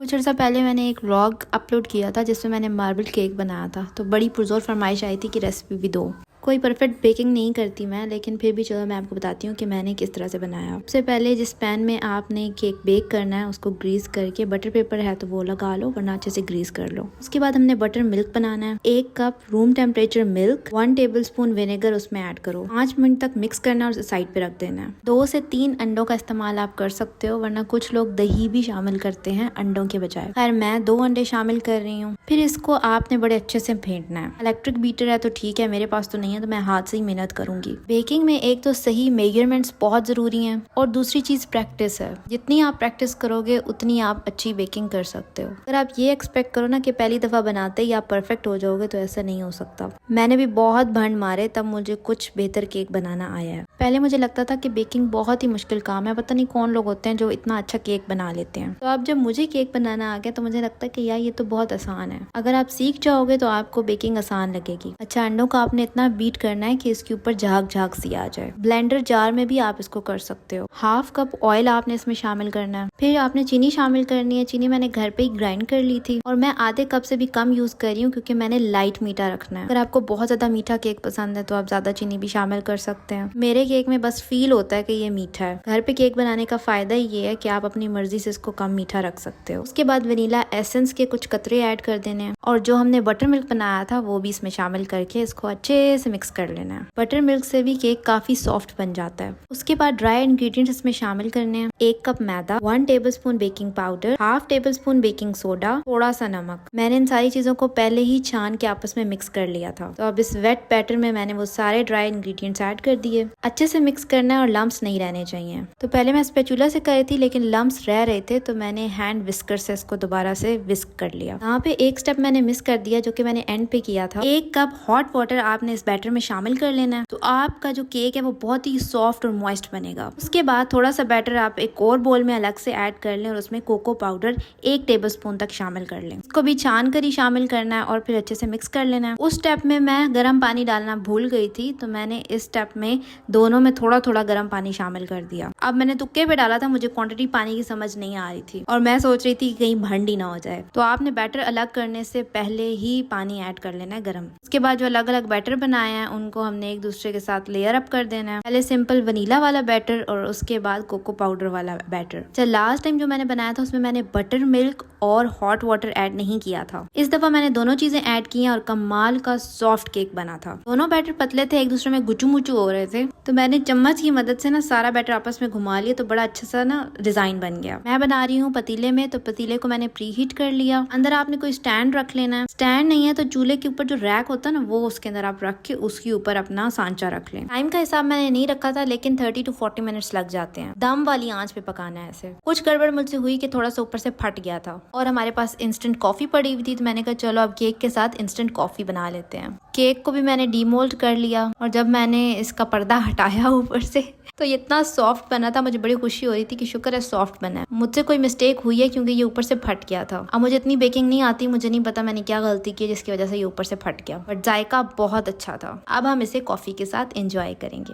कुछ अर्सा पहले मैंने एक व्लॉग अपलोड किया था जिसमें मैंने मार्बल केक बनाया था, तो बड़ी पुरजोर फरमाइश आई थी कि रेसिपी भी दो। कोई परफेक्ट बेकिंग नहीं करती मैं, लेकिन फिर भी चलो मैं आपको बताती हूँ कि मैंने किस तरह से बनाया। सबसे पहले जिस पैन में आपने केक बेक करना है उसको ग्रीस करके, बटर पेपर है तो वो लगा लो वरना अच्छे से ग्रीस कर लो। उसके बाद हमने बटर मिल्क बनाना है। 1 cup room temperature milk, 1 tablespoon vinegar उसमें ऐड करो। 5 मिनट तक मिक्स करना और साइड पे रख देना है। 2 से 3 अंडों का इस्तेमाल आप कर सकते हो, वरना कुछ लोग दही भी शामिल करते हैं अंडों के बजाय। खैर मैं 2 अंडे शामिल कर रही हूँ। फिर इसको आपने बड़े अच्छे से फेंटना है। इलेक्ट्रिक बीटर है तो ठीक है, मेरे पास तो नहीं है तो मैं हाथ से ही मेहनत करूंगी। बेकिंग में एक तो सही मेजरमेंट्स बहुत जरूरी हैं और दूसरी चीज प्रैक्टिस है। जितनी आप प्रैक्टिस करोगे उतनी आप अच्छी बेकिंग कर सकते हो। अगर आप ये एक्सपेक्ट करो ना कि पहली दफा बनाते ही आप परफेक्ट हो जाओगे तो ऐसा नहीं हो सकता। मैंने भी बहुत भंड मारे तब मुझे कुछ बेहतर केक बनाना आया है। पहले मुझे लगता था कि बेकिंग बहुत ही मुश्किल काम है, पता नहीं कौन लोग होते हैं जो इतना अच्छा केक बना लेते हैं। तो अब जब मुझे केक बनाना आ गया तो मुझे लगता है कि यार ये तो बहुत आसान है। अगर आप सीख जाओगे तो आपको बेकिंग आसान लगेगी। अच्छा, अंडों को आपने इतना बीट करना है कि इसके ऊपर झाग झाग सी आ जाए। ब्लेंडर जार में भी आप इसको कर सकते हो। 1/2 कप ऑयल आपने इसमें शामिल करना है। फिर आपने चीनी शामिल करनी है। चीनी मैंने घर पे ही ग्राइंड कर ली थी और मैं आधे कप से भी कम यूज कर रही हूँ क्योंकि मैंने लाइट मीठा रखना है। अगर आपको बहुत ज्यादा मीठा केक पसंद है तो आप ज्यादा चीनी भी शामिल कर सकते हैं। मेरे केक में बस फील होता है कि ये मीठा है। घर पे केक बनाने का फायदा ये है कि आप अपनी मर्जी से इसको कम मीठा रख सकते हो। उसके बाद वनीला एसेंस के कुछ कतरे ऐड कर देने हैं और जो हमने बटर मिल्क बनाया था वो भी इसमें शामिल करके इसको अच्छे से मिक्स कर लेना है। बटर मिल्क से भी केक काफी सॉफ्ट बन जाता है। उसके बाद ड्राई इंग्रेडिएंट्स इसमें शामिल करने हैं। 1 कप मैदा, 1 tablespoon baking powder, 1/2 tablespoon baking soda, थोड़ा सा नमक। मैंने इन सारी चीजों को पहले ही छान के आपस में मिक्स कर लिया था। तो अब इस वेट बैटर में मैंने वो सारे ड्राई इंग्रेडिएंट्स ऐड कर दिए। अच्छे से मिक्स करना है और लम्प्स नहीं रहने चाहिए। तो पहले मैं स्पैचुला से कर रही थी लेकिन लम्प्स रह रहे थे तो मैंने हैंड विस्कर से इसको दोबारा से विस्क कर लिया। यहाँ पे एक स्टेप मैंने मिस कर दिया जो कि मैंने एंड पे किया था। 1 कप हॉट वाटर आपने इस बैटर में शामिल कर लेना है तो आपका जो केक है वो बहुत ही सॉफ्ट और मॉइस्ट बनेगा। उसके बाद थोड़ा सा बैटर आप एक और बोल में अलग से ऐड कर लें और उसमें कोको पाउडर 1 टेबलस्पून तक शामिल कर लें। इसको भी छान कर ही शामिल करना है और फिर अच्छे से मिक्स कर लेना है। उस स्टेप में मैं गर्म पानी डालना भूल गई थी तो मैंने इस स्टेप में दोनों में थोड़ा थोड़ा गर्म पानी शामिल कर दिया। अब मैंने तुक्के पे डाला था, मुझे क्वांटिटी पानी की समझ नहीं आ रही थी और मैं सोच रही थी कि कहीं भंड ही ना हो जाए। तो आपने बैटर अलग करने से पहले ही पानी ऐड कर लेना है गर्म। उसके बाद जो अलग अलग बैटर बनाए हैं उनको हमने एक दूसरे के साथ लेयर अप कर देना है। पहले सिंपल वनीला वाला बैटर और उसके बाद कोको पाउडर वाला बैटर। अच्छा, लास्ट टाइम जो मैंने बनाया था उसमें मैंने बटर मिल्क और हॉट वाटर ऐड नहीं किया था। इस दफा मैंने दोनों चीजें ऐड की हैं और कमाल का सॉफ्ट केक बना था। दोनों बैटर पतले थे, एक दूसरे में गुचू मुचू हो रहे थे तो मैंने चम्मच की मदद से ना सारा बैटर आपस में घुमा लिया तो बड़ा अच्छा सा ना डिजाइन बन गया। मैं बना रही हूँ पतीले में, तो पतीले को मैंने प्री हीट कर लिया। अंदर आपने कोई स्टैंड रख लेना है। स्टैंड नहीं है तो चूल्हे के ऊपर जो रैक होता है ना वो उसके अंदर आप रख के उसके ऊपर अपना सांचा रख लें। टाइम का हिसाब मैंने नहीं रखा था लेकिन 30 to 40 मिनट्स लग जाते हैं। दम वाली आंच पे पकाना है ऐसे। कुछ गड़बड़ मुझसे हुई कि थोड़ा सा ऊपर से फट गया था और हमारे पास इंस्टेंट कॉफी पड़ी हुई थी तो मैंने कहा चलो अब केक के साथ इंस्टेंट कॉफी बना लेते हैं। केक को भी मैंने डीमोल्ड कर लिया और जब मैंने इसका पर्दा हटाया ऊपर से तो ये इतना सॉफ्ट बना था, मुझे बड़ी खुशी हो रही थी कि शुक्र है सॉफ्ट बना है। मुझसे कोई मिस्टेक हुई है क्योंकि ये ऊपर से फट गया था। अब मुझे इतनी बेकिंग नहीं आती, मुझे नहीं पता मैंने क्या गलती की जिसकी वजह से ये ऊपर से फट गया, बट जायका बहुत अच्छा था। अब हम इसे कॉफी के साथ एंजॉय करेंगे।